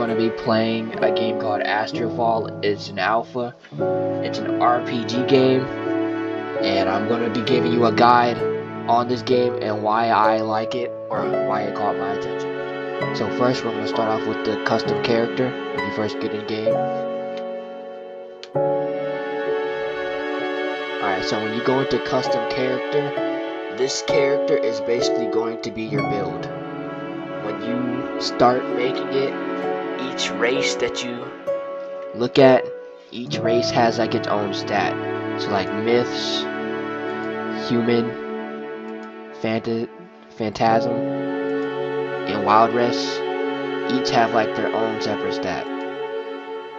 going to be playing a game called AstralFall. It's an alpha. It's an RPG game, and I'm going to be giving you a guide on this game and why I like it, or why it caught my attention. So first, we're going to start off with the custom character when you first get in game. Alright, so when you go into custom character, this character is basically going to be your build. When you start making it, each race that you look at, each race has like its own stat. So like myths, human, phantasm, and wild race each have like their own separate stat.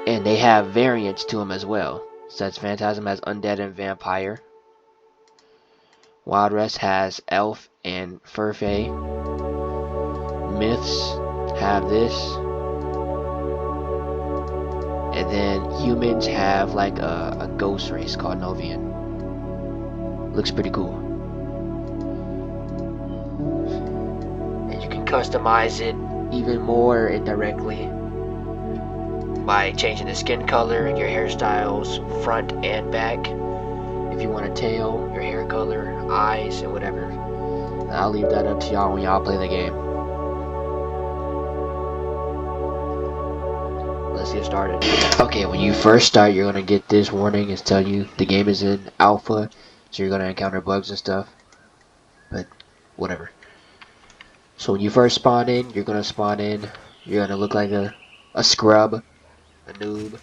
And they have variants to them as well. So that's phantasm has undead and vampire. Wild race has elf and furfae. Myths have this, and then humans have like a ghost race called Novian. Looks pretty cool, and you can customize it even more indirectly by changing the skin color, your hairstyles, front and back. If you want a tail, your hair color, eyes, and whatever. I'll leave that up to y'all when y'all play the game. Let's get started. Okay, when you first start, you're gonna get this warning. It's telling you the game is in alpha, so you're gonna encounter bugs and stuff. But whatever. So when you first spawn in, you're gonna look like a scrub, a noob.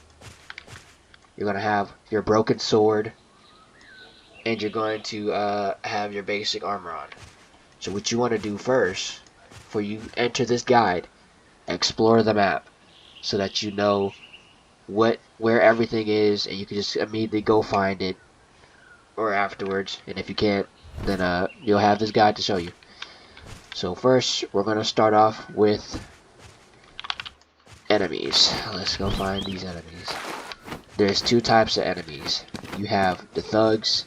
You're gonna have your broken sword, and you're going to have your basic armor on. So what you want to do first, before you enter this guide, explore the map, so that you know where everything is, and you can just immediately go find it, or afterwards. And if you can't, then you'll have this guide to show you. So first, we're gonna start off with enemies. Let's go find these enemies. There's two types of enemies. You have the thugs.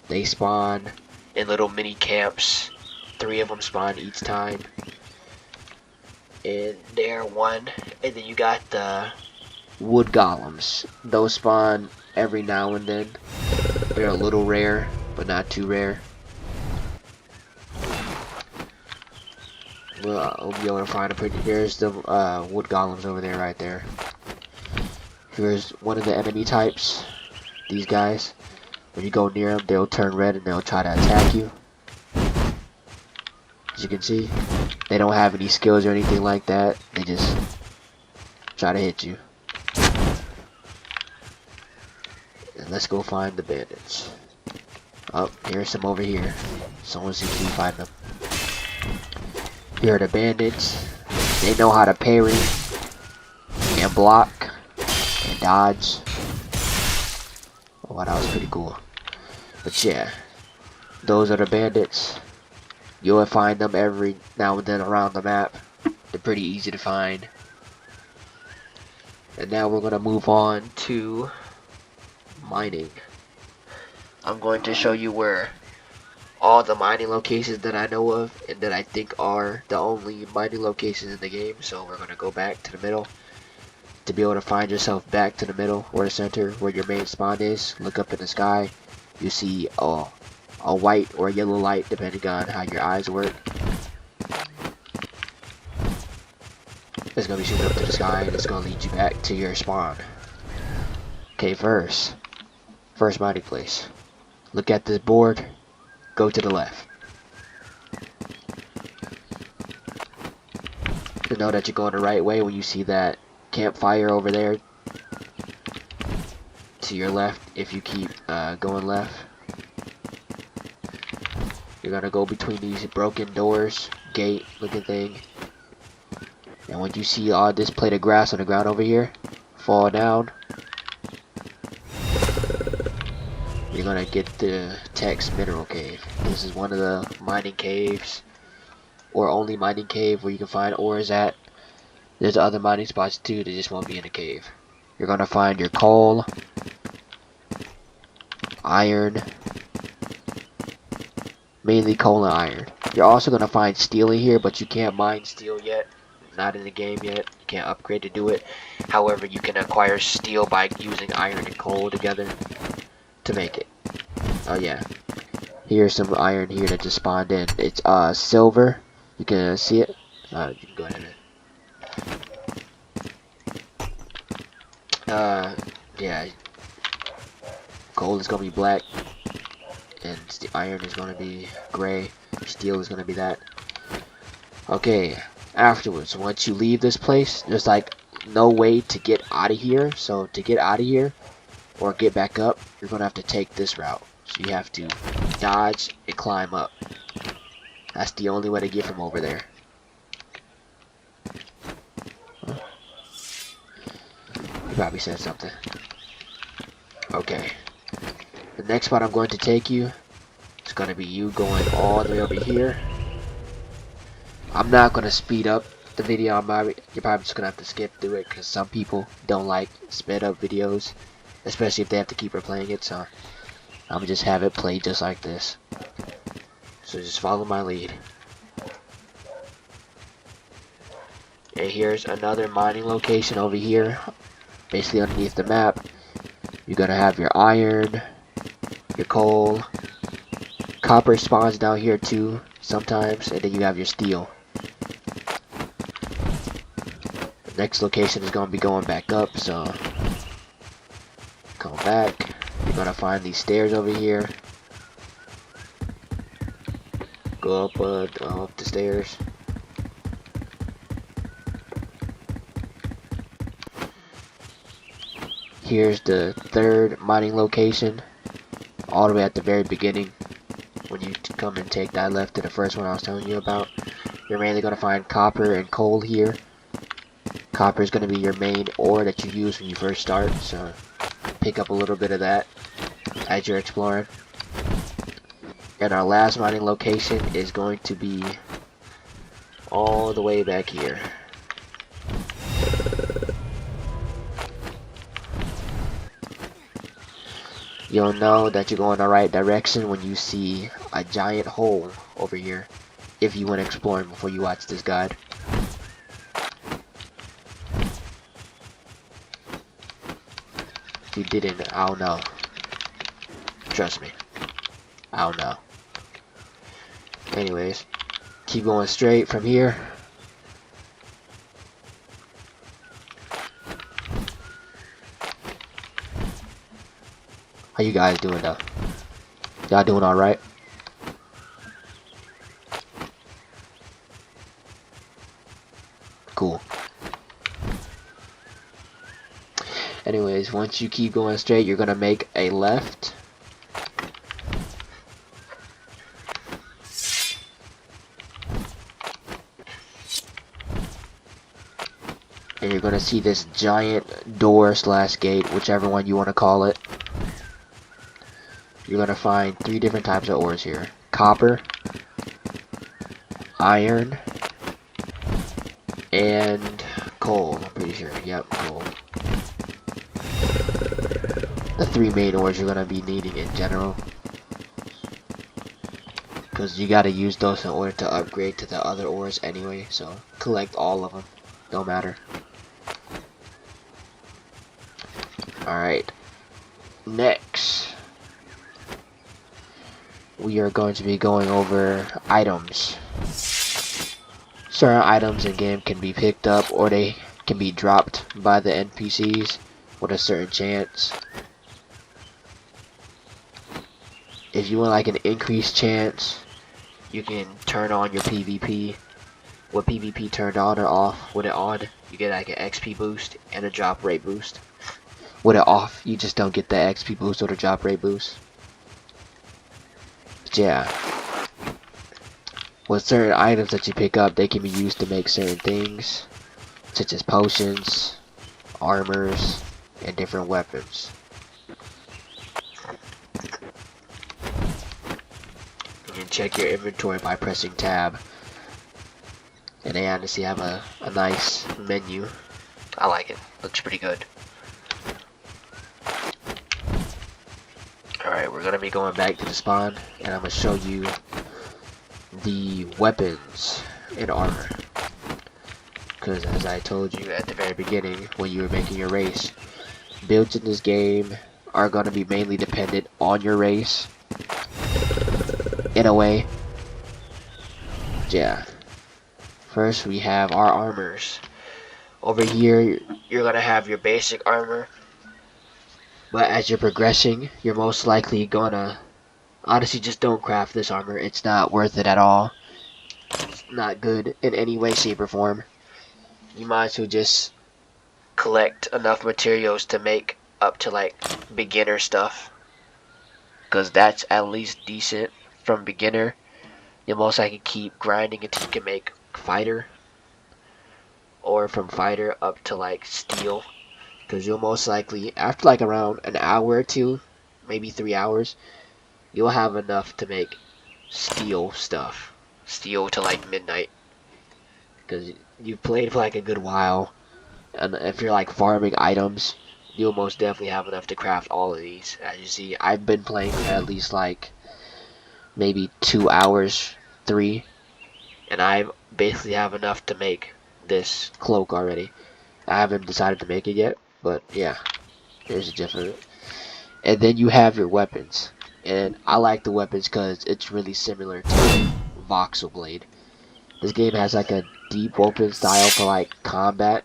They spawn in little mini camps. 3 of them spawn each time. And they're one. And then you got the wood golems. Those spawn every now and then. They're a little rare, but not too rare. Well, I'll be able to find them pretty. Here's the wood golems over there, right there. Here's one of the enemy types. These guys. When you go near them, they'll turn red and they'll try to attack you. As you can see, they don't have any skills or anything like that. They just try to hit you. And let's go find the bandits. Oh, here's some over here. Someone seems to be fighting them. Here are the bandits. They know how to parry and block and dodge. Oh, wow, that was pretty cool. But yeah, those are the bandits. You'll find them every now and then around the map. They're pretty easy to find. And now we're going to move on to mining. I'm going to show you where all the mining locations that I know of and that I think are the only mining locations in the game. So we're going to go back to the middle. To be able to find yourself back to the middle or the center where your main spawn is, look up in the sky. You see a white or yellow light depending on how your eyes work. It's going to be shooting up to the sky, and it's going to lead you back to your spawn. Okay, first mining place. Look at this board. Go to the left. To know that you're going the right way, when you see that campfire over there to your left, if you keep going left, you're gonna go between these broken doors, gate looking thing, and when you see all this plate of grass on the ground over here fall down, you're gonna get the text mineral cave. This is one of the mining caves, or only mining cave where you can find ores at. There's other mining spots too, they just won't be in a cave. You're gonna find your coal, iron, mainly coal and iron. You're also gonna find steel in here, but you can't mine steel yet. Not in the game yet. can't upgrade to do it. However, you can acquire steel by using iron and coal together to make it. Oh yeah. Here's some iron here that just spawned in. It's silver. You can see it. You can go ahead and yeah. Gold is gonna be black, and the iron is gonna be gray. Steel is gonna be that. Okay. Afterwards, once you leave this place, there's like no way to get out of here. So to get out of here or get back up, you're gonna have to take this route. So you have to dodge and climb up. That's the only way to get from over there. Huh? You probably said something. Okay. The next spot I'm going to take you is going to be you going all the way over here. I'm not going to speed up the video. You're probably just going to have to skip through it because some people don't like sped up videos, especially if they have to keep replaying it. So I'm going to just have it play just like this. So just follow my lead. And here's another mining location over here. Basically underneath the map. You're going to have your iron, your coal. Copper spawns down here too sometimes. And then you have your steel. The next location is going to be going back up. So come back. You're going to find these stairs over here. Go up the stairs. Here's the third mining location, all the way at the very beginning. When you come and take that left to the first one I was telling you about, you're mainly going to find copper and coal here. Copper is going to be your main ore that you use when you first start, so pick up a little bit of that as you're exploring. And our last mining location is going to be all the way back here. You'll know that you're going the right direction when you see a giant hole over here, if you went exploring before you watch this guide. If you didn't, I don't know. Trust me, I don't know. Anyways, keep going straight from here. How you guys doing though? Y'all doing alright? Cool. Anyways, once you keep going straight, you're gonna make a left. And you're gonna see this giant door / gate, whichever one you want to call it. You're gonna find 3 different types of ores here: copper, iron, and coal. I'm pretty sure. Yep, coal. The 3 main ores you're gonna be needing in general, because you gotta use those in order to upgrade to the other ores anyway. So collect all of them. Don't matter. Alright. Next, we are going to be going over items. Certain items in game can be picked up or they can be dropped by the NPCs with a certain chance. If you want like an increased chance, you can turn on your PvP. With PvP turned on or off, with it on, you get like an XP boost and a drop rate boost. With it off, you just don't get the XP boost or the drop rate boost. But yeah, with certain items that you pick up, they can be used to make certain things, such as potions, armors, and different weapons. You can check your inventory by pressing tab. And they honestly have a nice menu. I like it. Looks pretty good. Alright, we're gonna be going back to the spawn, and I'm gonna show you the weapons and armor. because as I told you at the very beginning when you were making your race, builds in this game are going to be mainly dependent on your race in a way. Yeah. First we have our armors. Over here you're going to have your basic armor, but as you're progressing you're most likely gonna, honestly, just don't craft this armor. It's not worth it at all. It's not good in any way, shape, or form. You might as well just collect enough materials to make up to like beginner stuff, because that's at least decent. From beginner you'll most likely keep grinding until you can make fighter, or from fighter up to like steel, because you'll most likely after like around an hour or two, maybe 3 hours, you'll have enough to make steel stuff, steel to like midnight, because you've played for like a good while. And if you're like farming items, you'll most definitely have enough to craft all of these. As you see, I've been playing for at least like maybe 2 hours, 3, and I basically have enough to make this cloak already. I haven't decided to make it yet, but yeah, there's a gif of it. And then you have your weapons, and I like the weapons because it's really similar to VoxlBlade. This game has like a Deepwoken style for like combat.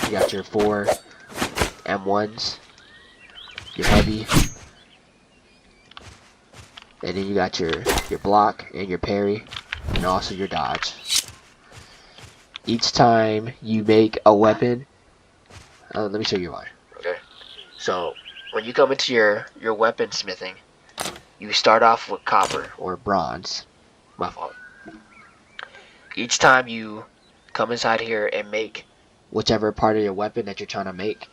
You got your 4 M1s, your heavy, and then you got your block and your parry, and also your dodge. Each time you make a weapon, let me show you why. Okay, so when you come into your weapon smithing, you start off with copper or bronze. My fault. Each time you come inside here and make whichever part of your weapon that you're trying to make,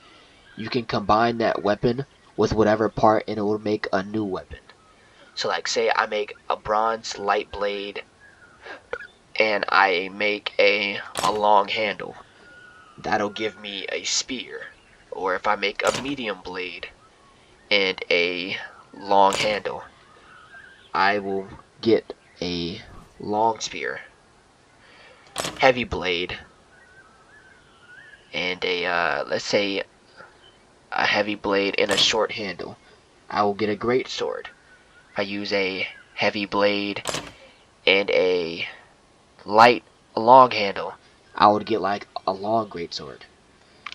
you can combine that weapon with whatever part and it will make a new weapon. So like say I make a bronze light blade and I make a long handle, that'll give me a spear. Or if I make a medium blade and a long handle, I will get a long spear, heavy blade, and a let's say a heavy blade and a short handle. I will get a great sword. If I use a heavy blade and a long handle, I would get like a long great sword.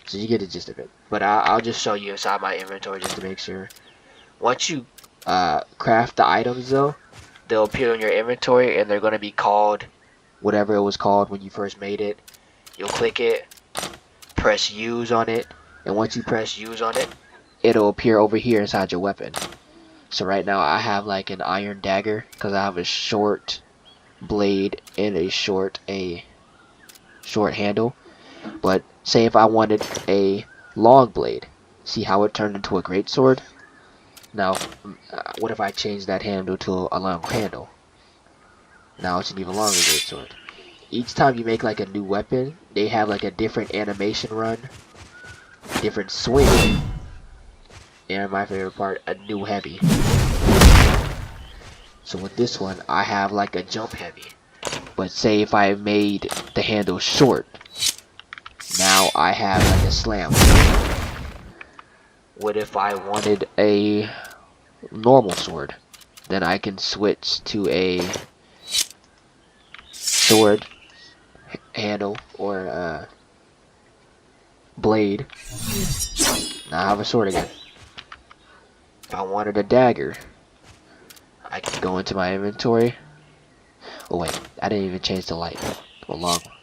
So you get the gist of it. But I'll just show you inside my inventory just to make sure. Once you craft the items though, they'll appear in your inventory and they're going to be called whatever it was called when you first made it. You'll click it, press use on it, and once you press use on it, it'll appear over here inside your weapon. So right now I have like an iron dagger because I have a short blade and a short handle. But say if I wanted a long blade, see how it turned into a great sword? Now what if I change that handle to a long handle? Now it's an even longer great sword. Each time you make like a new weapon, they have like a different animation run, different swing, and my favorite part, a new heavy. So with this one, I have like a jump heavy. But say if I made the handle short, now I have like a slam. What if I wanted a normal sword? Then I can switch to a sword handle or blade. Now I have a sword again. If I wanted a dagger, I can go into my inventory. Oh wait, I didn't even change the light to a long one.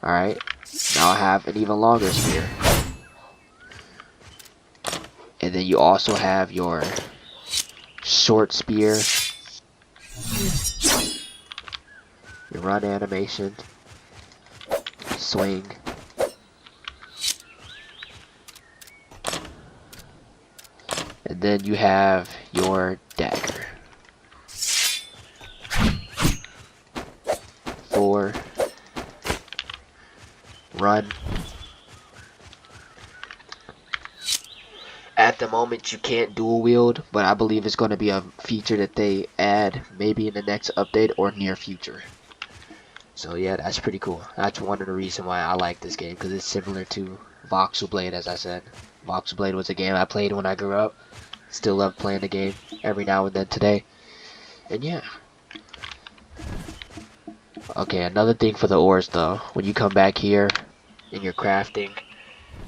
Alright, now I have an even longer spear. And then you also have your short spear, your run animation, swing, and then you have your dagger. 4, run. At the moment you can't dual wield, but I believe it's going to be a feature that they add maybe in the next update or near future. So yeah, that's pretty cool. That's one of the reasons why I like this game, because it's similar to VoxlBlade, as I said. VoxlBlade was a game I played when I grew up. Still love playing the game every now and then today. And yeah. Okay, another thing for the ores though. When you come back here in your crafting,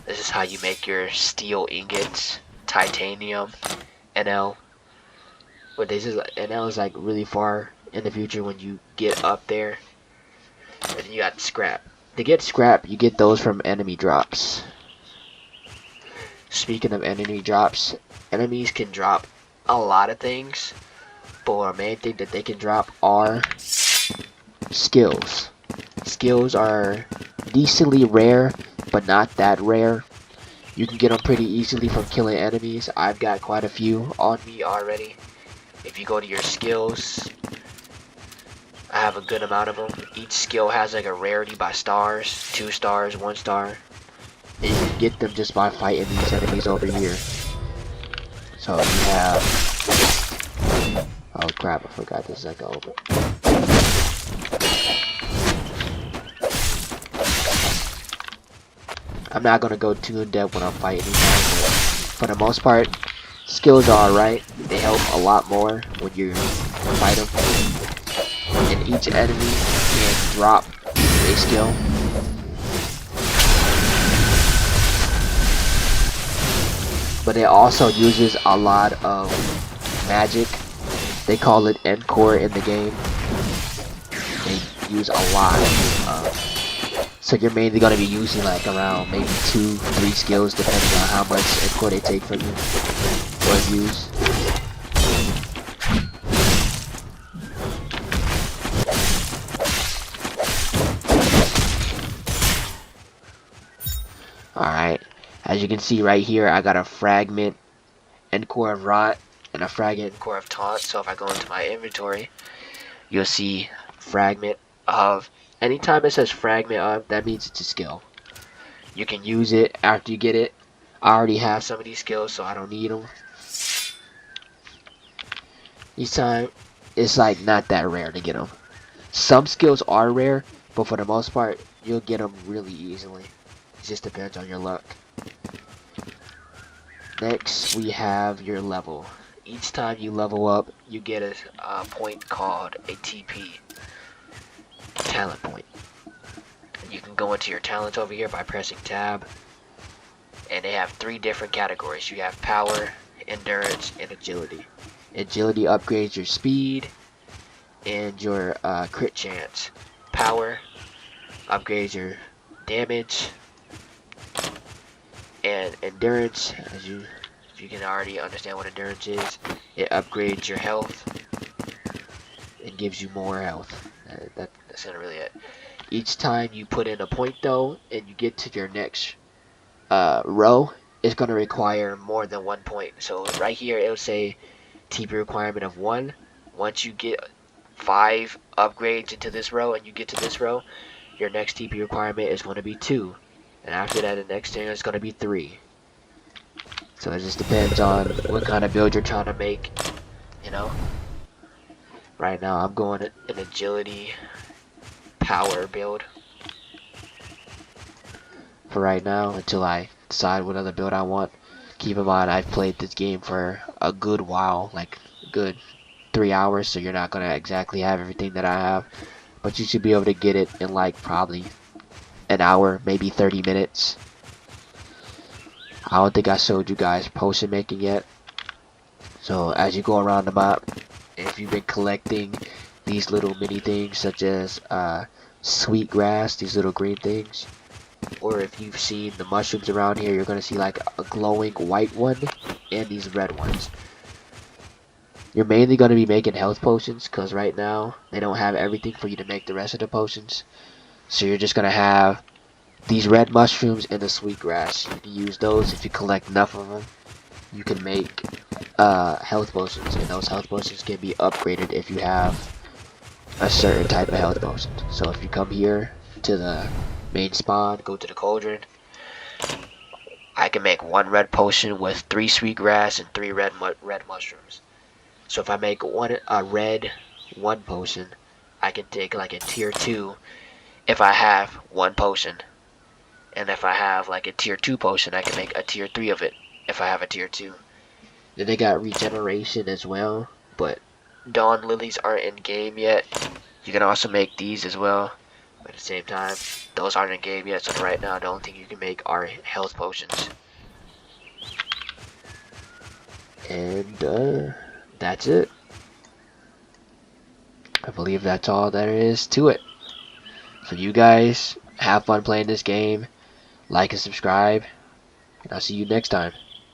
this is how you make your steel ingots, titanium, NL. But this is NL is like really far in the future when you get up there. And you got scrap. To get scrap, you get those from enemy drops. Speaking of enemy drops, enemies can drop a lot of things, but the main thing that they can drop are skills. Skills are decently rare, but not that rare. You can get them pretty easily from killing enemies. I've got quite a few on me already. If you go to your skills, I have a good amount of them. Each skill has like a rarity by stars, 2 stars, 1 star. And you can get them just by fighting these enemies over here. So you have... Oh crap, I forgot this is like over. I'm not gonna go too in depth when I'm fighting these guys, but for the most part, skills are alright. They help a lot more when you fight them. And each enemy can drop a skill. But it also uses a lot of magic. They call it encore in the game. They use a lot so you're mainly going to be using like around maybe 2-3 skills depending on how much encore they take from you or use. Alright, as you can see right here, I got a fragment encore of rot and a fragment encore of taunt. So if I go into my inventory, you'll see fragment of. Anytime it says fragment of, that means it's a skill. You can use it after you get it. I already have some of these skills, so I don't need them. Each time, it's like not that rare to get them. Some skills are rare, but for the most part, you'll get them really easily. It just depends on your luck. Next, we have your level. Each time you level up, you get a point called a TP. Talent point. And you can go into your talents over here by pressing tab. And they have 3 different categories. You have power, endurance, and agility. Agility upgrades your speed and your crit chance. Power upgrades your damage. And endurance, if you can already understand what endurance is, it upgrades your health and gives you more health. That's not really it. Each time you put in a point though, and you get to your next row, it's going to require more than 1 point. So right here it'll say TP requirement of 1. Once you get 5 upgrades into this row and you get to this row, your next TP requirement is going to be 2. And after that, the next thing is going to be 3. So it just depends on what kind of build you're trying to make, you know. Right now I'm going an agility power build for right now until I decide what other build I want. Keep in mind, I've played this game for a good while, like a good 3 hours, so you're not going to exactly have everything that I have. But you should be able to get it in like probably an hour, maybe 30 minutes. I don't think I showed you guys potion making yet. So as you go around the map, if you've been collecting these little mini things such as sweet grass, these little green things, or if you've seen the mushrooms around here, you're going to see like a glowing white one and these red ones. You're mainly going to be making health potions because right now they don't have everything for you to make the rest of the potions. So you're just going to have these red mushrooms and the sweet grass. You can use those if you collect enough of them. You can make health potions, and those health potions can be upgraded if you have a certain type of health potion. So if you come here to the main spawn, go to the cauldron, I can make 1 red potion with 3 sweet grass and 3 red mushrooms. So if I make a red 1 potion, I can take like a tier 2 if I have one potion. And if I have like a tier 2 potion, I can make a tier 3 of it if I have a tier 2. Then they got regeneration as well, but Dawn Lilies aren't in game yet. You can also make these as well, but at the same time, those aren't in game yet, so right now the only thing you can make are health potions. And that's it. I believe that's all there is to it. So you guys have fun playing this game, like and subscribe, and I'll see you next time.